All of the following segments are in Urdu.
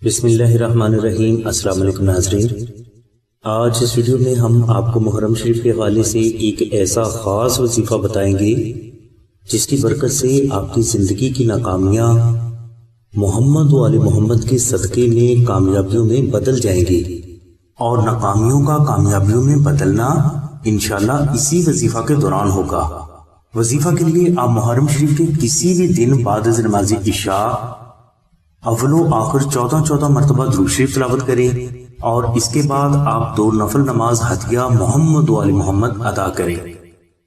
بسم اللہ الرحمن الرحیم۔ السلام علیکم ناظرین، آج اس ویڈیو میں ہم آپ کو محرم شریف کے حوالے سے ایک ایسا خاص وظیفہ بتائیں گے جس کی برکت سے آپ کی زندگی کی ناکامیاں محمد و آل محمد کے صدقے میں کامیابیوں میں بدل جائیں گی، اور ناکامیوں کا کامیابیوں میں بدلنا انشاءاللہ اسی وظیفہ کے دوران ہوگا۔ وظیفہ کے لیے آپ محرم شریف کے کسی بھی دن بعد از نماز عشاء اول و آخر 14 مرتبہ درود شریف تلاوت کریں، اور اس کے بعد آپ 2 نفل نماز ہدیہ محمد و آل محمد ادا کریں۔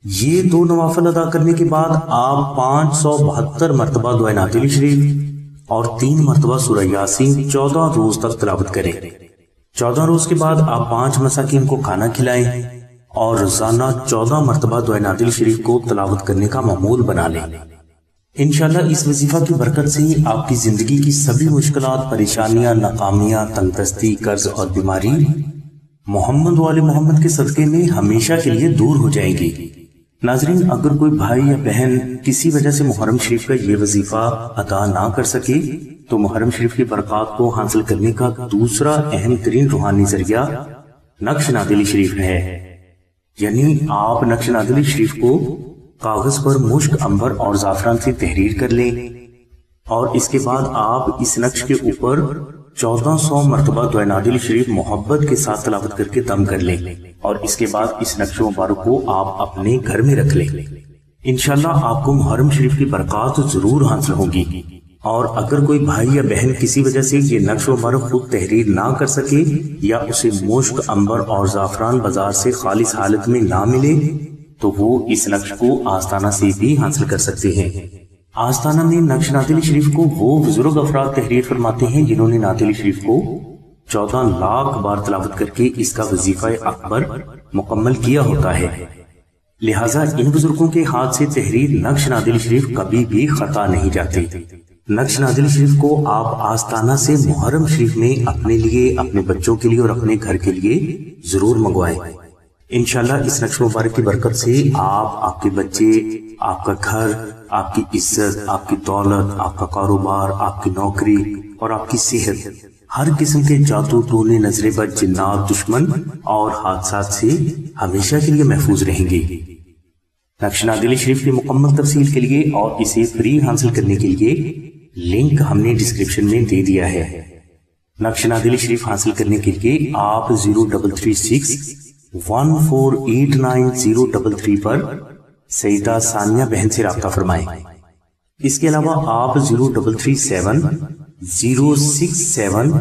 یہ 2 نوافل ادا کرنے کے بعد آپ 572 مرتبہ دعائے ناتلی شریف اور 3 مرتبہ سورہ یاسین 14 روز تک تلاوت کریں۔ 14 روز کے بعد آپ 5 مساکین کو کھانا کھلائیں اور روزانہ 14 مرتبہ دعائے ناتلی شریف کو تلاوت کرنے کا معمول بنا لیں۔ انشاءاللہ اس وظیفہ کی برکت سے آپ کی زندگی کی سبھی مشکلات، پریشانیاں، ناکامیاں، تنگ دستی، قرض اور بیماری محمد و آل محمد کے صدقے میں ہمیشہ کے لیے دور ہو جائے گی۔ ناظرین، اگر کوئی بھائی یا بہن کسی وجہ سے محرم شریف کا یہ وظیفہ ادا نہ کر سکے تو محرم شریف کی برکات کو حاصل کرنے کا دوسرا اہم ترین روحانی ذریعہ نقش نادلی شریف ہے۔ یعنی آپ نقش نادلی شریف کو کاغذ پر مشک، عنبر اور زعفران سے تحریر کر لیں، اور اس کے بعد آپ اس نقش کے اوپر 1400 مرتبہ دعائے نادلی شریف محبت کے ساتھ تلاوت کر کے دم کر لیں، اور اس کے بعد اس نقش مبارک کو آپ اپنے گھر میں رکھ لیں۔ انشاءاللہ آپ کو محرم شریف کی برکات ضرور حاصل ہوں گی۔ اور اگر کوئی بھائی یا بہن کسی وجہ سے یہ نقش مبارک خود تحریر نہ کر سکے یا اسے مشک، عنبر اور زعفران بازار سے خالص حالت میں نہ ملے تو وہ اس نقش کو آستانہ سے بھی حاصل کر سکتے ہیں۔ آستانہ میں نقش ناتلی شریف کو وہ بزرگ افراد تحریر فرماتے ہیں جنہوں نے ناتلی شریف کو 14 لاکھ بار تلاوت کر کے اس کا وظیفہ اکبر مکمل کیا ہوتا ہے۔ لہٰذا ان بزرگوں کے ہاتھ سے تحریر نقش ناتلی شریف کبھی بھی خطا نہیں جاتی۔ نقش ناتلی شریف کو آپ آستانہ سے محرم شریف میں اپنے لیے، اپنے بچوں کے لیے اور اپنے گھر کے لیے ضرور منگوائیں۔ انشاءاللہ اس نقش مبارک کی برکت سے آپ کے بچے، آپ کا گھر، آپ کی عزت، آپ کی دولت، آپ کا کاروبار، آپ کی نوکری اور آپ کی صحت ہر قسم کے جادو، ٹونے، نظر بد، جنات، دشمن اور حادثات سے ہمیشہ کے لیے محفوظ رہیں گے۔ نقش نادلی شریف کی مکمل تفصیل کے لیے اور اسے فری حاصل کرنے کے لیے لنک ہم نے ڈسکرپشن میں دے دیا ہے۔ نقش نادلی شریف حاصل کرنے کے لیے آپ 0336 1489 پر سیدہ ثانیہ بہن سے رابطہ فرمائیں۔ اس کے علاوہ آپ 0337 067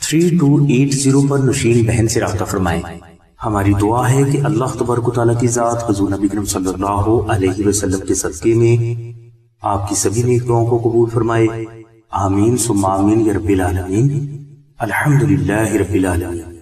3280 پر نشین بہن سے رابطہ فرمائیں۔ ہماری دعا ہے کہ اللہ تبارک و تعالیٰ کی ذات حضور نبی کریم صلی اللہ علیہ وسلم کے صدقے میں آپ کی سبھی نیک دعاؤں کو قبول فرمائے۔ آمین ثم آمین یا رب العالمین۔ الحمدللہ رب العالمین۔